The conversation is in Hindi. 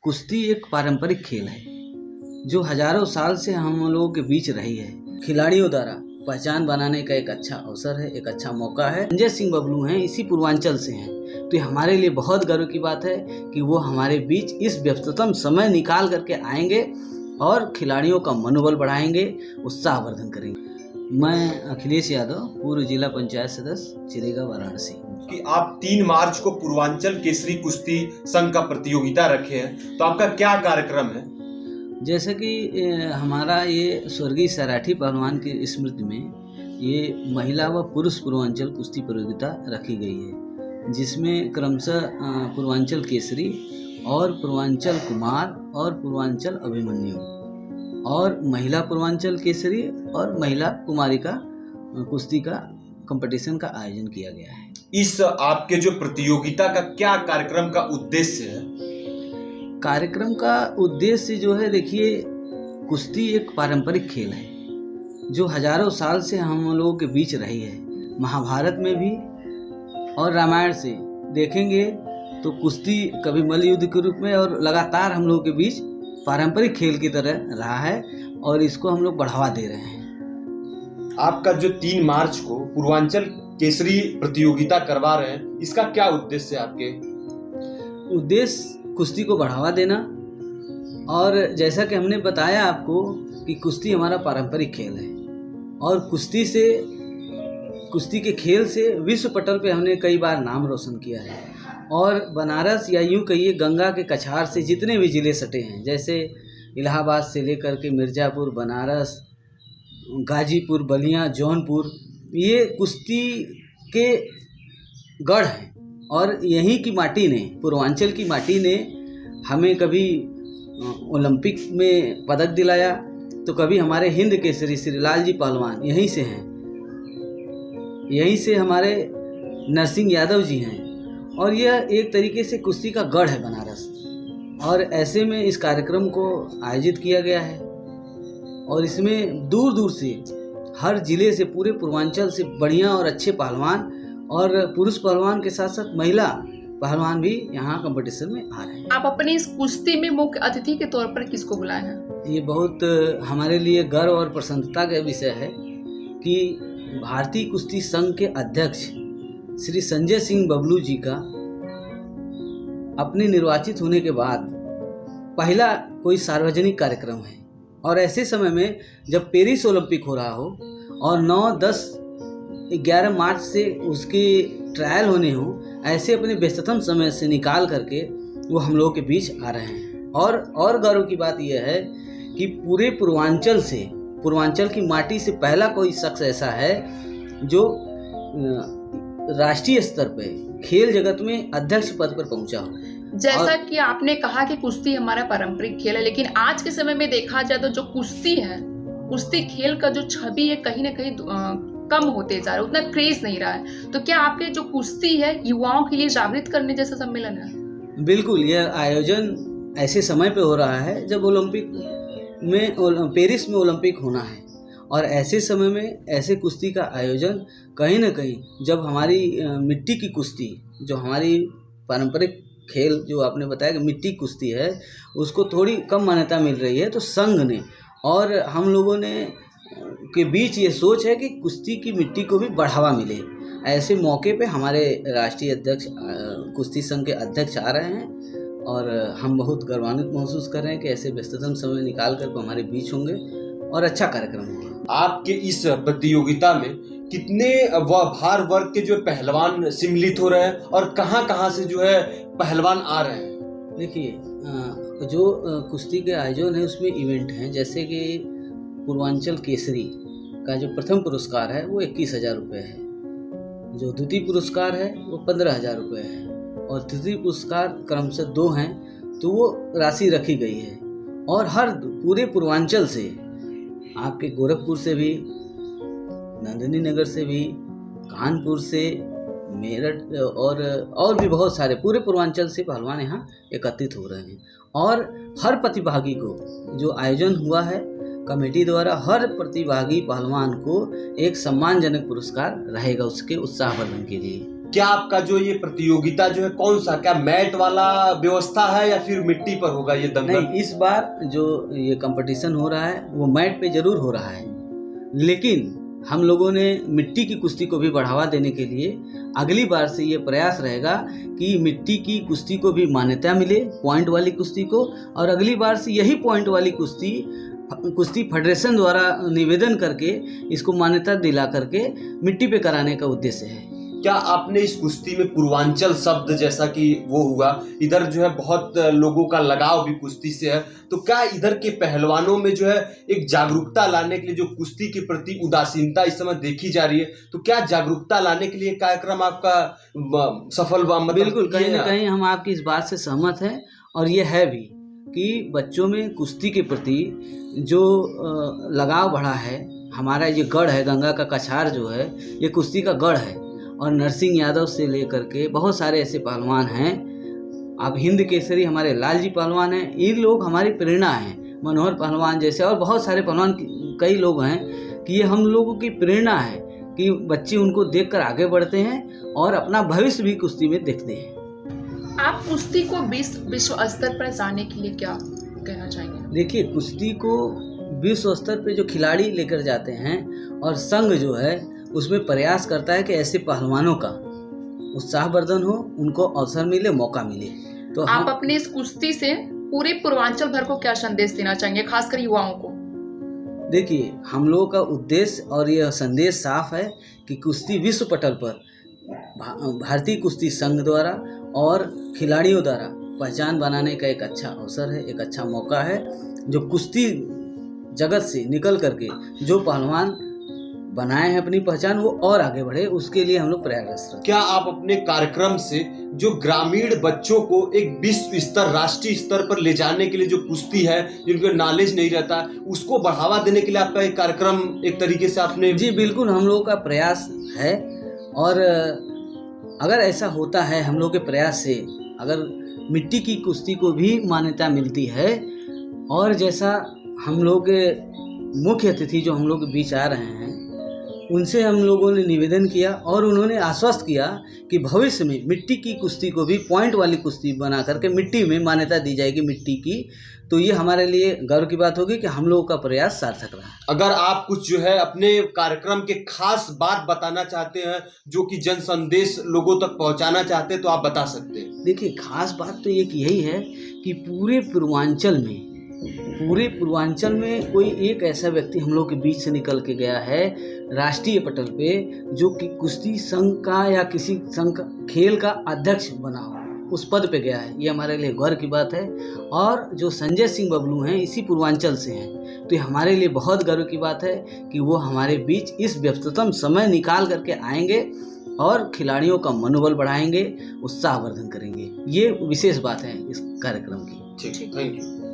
कुश्ती एक पारंपरिक खेल है जो हजारों साल से हम लोगों के बीच रही है। खिलाड़ियों द्वारा पहचान बनाने का एक अच्छा अवसर है, एक अच्छा मौका है। संजय सिंह बबलू हैं, इसी पूर्वांचल से हैं, तो ये हमारे लिए बहुत गर्व की बात है कि वो हमारे बीच इस व्यस्ततम समय निकाल करके आएंगे और खिलाड़ियों का मनोबल बढ़ाएंगे, उत्साहवर्धन करेंगे। मैं अखिलेश यादव, पूर्व जिला पंचायत सदस्य, चिरेगा, वाराणसी। कि आप 3 मार्च को पूर्वांचल केसरी कुश्ती संघ का प्रतियोगिता रखे हैं, तो आपका क्या कार्यक्रम है? जैसे कि हमारा ये स्वर्गीय सराठी पहलवान की स्मृति में ये महिला व पुरुष पूर्वांचल कुश्ती प्रतियोगिता रखी गई है, जिसमें क्रमशः पूर्वांचल केसरी और पूर्वांचल कुमार और पूर्वांचल अभिमन्यु और महिला पूर्वांचल केसरी और महिला कुमारी का कुश्ती का कंपटीशन का आयोजन किया गया है। इस आपके जो प्रतियोगिता का क्या कार्यक्रम का उद्देश्य है? कार्यक्रम का उद्देश्य जो है, देखिए, कुश्ती एक पारंपरिक खेल है जो हजारों साल से हम लोगों के बीच रही है। महाभारत में भी और रामायण से देखेंगे तो कुश्ती कभी मल्ल युद्ध के रूप में और लगातार हम लोगों के बीच पारंपरिक खेल की तरह रहा है और इसको हम लोग बढ़ावा दे रहे हैं। आपका जो 3 मार्च को पूर्वांचल केसरी प्रतियोगिता करवा रहे हैं, इसका क्या उद्देश्य है? आपके उद्देश्य कुश्ती को बढ़ावा देना, और जैसा कि हमने बताया आपको कि कुश्ती हमारा पारंपरिक खेल है और कुश्ती के खेल से विश्व पटल पे हमने कई बार नाम रोशन किया है। और बनारस या यूँ कहिए गंगा के कछार से जितने भी ज़िले सटे हैं, जैसे इलाहाबाद से लेकर के मिर्ज़ापुर, बनारस, गाजीपुर, बलिया, जौनपुर, ये कुश्ती के गढ़ हैं और यहीं की माटी ने, पूर्वांचल की माटी ने हमें कभी ओलंपिक में पदक दिलाया, तो कभी हमारे हिंद केसरी श्रीलाल जी पहलवान यहीं से हैं, यहीं से हमारे नरसिंह यादव जी हैं, और यह एक तरीके से कुश्ती का गढ़ है बनारस। और ऐसे में इस कार्यक्रम को आयोजित किया गया है और इसमें दूर दूर से, हर जिले से, पूरे पूर्वांचल से बढ़िया और अच्छे पहलवान और पुरुष पहलवान के साथ साथ महिला पहलवान भी यहाँ कंपटीशन में आ रहे हैं। आप अपनी इस कुश्ती में मुख्य अतिथि के तौर पर किसको बुलाए हैं? ये बहुत हमारे लिए गर्व और प्रसन्नता का विषय है कि भारतीय कुश्ती संघ के अध्यक्ष श्री संजय सिंह बबलू जी का अपने निर्वाचित होने के बाद पहला कोई सार्वजनिक कार्यक्रम है। और ऐसे समय में जब पेरिस ओलंपिक हो रहा हो और 9, 10, 11 मार्च से उसके ट्रायल होने हो, ऐसे अपने व्यस्ततम समय से निकाल करके वो हम लोगों के बीच आ रहे हैं। और गर्व की बात यह है कि पूरे पूर्वांचल की माटी से पहला कोई शख्स ऐसा है जो राष्ट्रीय स्तर पे खेल जगत में अध्यक्ष पद पर पहुंचा हो। जैसा कि आपने कहा कि कुश्ती हमारा पारंपरिक खेल है, लेकिन आज के समय में देखा जाए तो जो कुश्ती है, कुश्ती खेल का जो छवि है कहीं ना कहीं कम होते जा रहा है, उतना क्रेज नहीं रहा है। तो क्या आपके जो कुश्ती है युवाओं के लिए जागृत करने जैसा सम्मेलन है? बिल्कुल, यह आयोजन ऐसे समय पे हो रहा है जब पेरिस में ओलंपिक होना है, और ऐसे समय में ऐसे कुश्ती का आयोजन कहीं ना कहीं, जब हमारी मिट्टी की कुश्ती, जो हमारी पारंपरिक खेल जो आपने बताया कि मिट्टी कुश्ती है, उसको थोड़ी कम मान्यता मिल रही है, तो संघ ने और हम लोगों ने के बीच ये सोच है कि कुश्ती की मिट्टी को भी बढ़ावा मिले। ऐसे मौके पे हमारे राष्ट्रीय अध्यक्ष कुश्ती संघ के अध्यक्ष आ रहे हैं और हम बहुत गौरवान्वित महसूस कर रहे हैं कि ऐसे व्यस्ततम समय निकाल कर हमारे बीच होंगे और अच्छा कार्यक्रम होगा। आपके इस प्रतियोगिता में कितने भार वर्ग के जो पहलवान सम्मिलित हो रहे हैं और कहाँ से जो है पहलवान आ रहे हैं? देखिए, जो कुश्ती के आयोजन है उसमें इवेंट हैं, जैसे कि पूर्वांचल केसरी का जो प्रथम पुरस्कार है वो 21,000 रुपये है, जो द्वितीय पुरस्कार है वो 15,000 रुपये है, और तृतीय पुरस्कार क्रमशः 2 हैं, तो वो राशि रखी गई है। और हर पूरे पूर्वांचल से, आपके गोरखपुर से भी, नंदिनी नगर से भी, कानपुर से, मेरठ और भी बहुत सारे पूरे पूर्वांचल से पहलवान यहाँ एकत्रित हो रहे हैं। और हर प्रतिभागी को, जो आयोजन हुआ है कमेटी द्वारा, हर प्रतिभागी पहलवान को एक सम्मानजनक पुरस्कार रहेगा उसके उत्साहवर्धन के लिए। क्या आपका जो ये प्रतियोगिता जो है कौन सा, क्या मैट वाला व्यवस्था है या फिर मिट्टी पर होगा ये दंगल? नहीं, इस बार जो ये कंपटीशन हो रहा है वो मैट पे जरूर हो रहा है, लेकिन हम लोगों ने मिट्टी की कुश्ती को भी बढ़ावा देने के लिए अगली बार से ये प्रयास रहेगा कि मिट्टी की कुश्ती को भी मान्यता मिले, पॉइंट वाली कुश्ती को, और अगली बार से यही पॉइंट वाली कुश्ती फेडरेशन द्वारा निवेदन करके इसको मान्यता दिला करके मिट्टी पे कराने का उद्देश्य है। क्या आपने इस कुश्ती में पूर्वांचल शब्द जैसा कि वो हुआ, इधर जो है बहुत लोगों का लगाव भी कुश्ती से है, तो क्या इधर के पहलवानों में जो है एक जागरूकता लाने के लिए, जो कुश्ती के प्रति उदासीनता इस समय देखी जा रही है, तो क्या जागरूकता लाने के लिए कार्यक्रम आपका सफल मतलब? बिल्कुल, कहीं ना कहीं हम आपकी इस बात से सहमत हैं, और ये है भी कि बच्चों में कुश्ती के प्रति जो लगाव बढ़ा है। हमारा ये गढ़ है, गंगा का कछार जो है ये कुश्ती का गढ़ है, और नरसिंह यादव से लेकर के बहुत सारे ऐसे पहलवान हैं। अब हिंद केसरी हमारे लाल जी पहलवान हैं, ये लोग हमारी प्रेरणा हैं। मनोहर पहलवान जैसे और बहुत सारे पहलवान, कई लोग हैं कि ये हम लोगों की प्रेरणा है कि बच्चे उनको देखकर आगे बढ़ते हैं और अपना भविष्य भी कुश्ती में देखते हैं। आप कुश्ती को विश्व स्तर पर जाने के लिए क्या कहना चाहेंगे? देखिए, कुश्ती को विश्व स्तर पे जो खिलाड़ी लेकर जाते हैं और संघ जो है उसमें प्रयास करता है कि ऐसे पहलवानों का उत्साहवर्धन हो, उनको अवसर मिले, मौका मिले। तो आप अपने इस कुश्ती से पूरे पूर्वांचल भर को क्या संदेश देना चाहेंगे, खासकर युवाओं को? देखिए, हम लोगों का उद्देश्य और यह संदेश साफ है कि कुश्ती विश्व पटल पर भारतीय कुश्ती संघ द्वारा और खिलाड़ियों द्वारा पहचान बनाने का एक अच्छा अवसर है, एक अच्छा मौका है। जो कुश्ती जगत से निकल करके जो पहलवान बनाए हैं अपनी पहचान, वो और आगे बढ़े, उसके लिए हम लोग प्रयासरत हैं। क्या आप अपने कार्यक्रम से जो ग्रामीण बच्चों को एक विश्व स्तर, राष्ट्रीय स्तर पर ले जाने के लिए, जो कुश्ती है जिनको नॉलेज नहीं रहता, उसको बढ़ावा देने के लिए आपका एक कार्यक्रम एक तरीके से आपने? जी बिल्कुल, हम लोगों का प्रयास है, और अगर ऐसा होता है हम लोग के प्रयास से, अगर मिट्टी की कुश्ती को भी मान्यता मिलती है, और जैसा हम लोग मुख्य अतिथि जो हम लोग के बीच आ रहे हैं उनसे हम लोगों ने निवेदन किया और उन्होंने आश्वस्त किया कि भविष्य में मिट्टी की कुश्ती को भी पॉइंट वाली कुश्ती बना करके मिट्टी में मान्यता दी जाएगी मिट्टी की। तो ये हमारे लिए गर्व की बात होगी कि हम लोगों का प्रयास सार्थक रहा। अगर आप कुछ जो है अपने कार्यक्रम के खास बात बताना चाहते हैं, जो कि जन संदेश लोगों तक पहुंचाना चाहते हैं, तो आप बता सकते हैं। देखिए, खास बात तो एक यही है कि पूरे पूर्वांचल में कोई एक ऐसा व्यक्ति हम लोग के बीच से निकल के गया है राष्ट्रीय पटल पे, जो कि कुश्ती संघ का या किसी संघ खेल का अध्यक्ष बना हो, उस पद पे गया है। ये हमारे लिए गर्व की बात है। और जो संजय सिंह बबलू हैं, इसी पूर्वांचल से हैं, तो ये हमारे लिए बहुत गर्व की बात है कि वो हमारे बीच इस व्यस्ततम समय निकाल करके आएंगे और खिलाड़ियों का मनोबल बढ़ाएंगे, उत्साहवर्धन करेंगे। ये विशेष बात है इस कार्यक्रम की। ठीक, थैंक यू।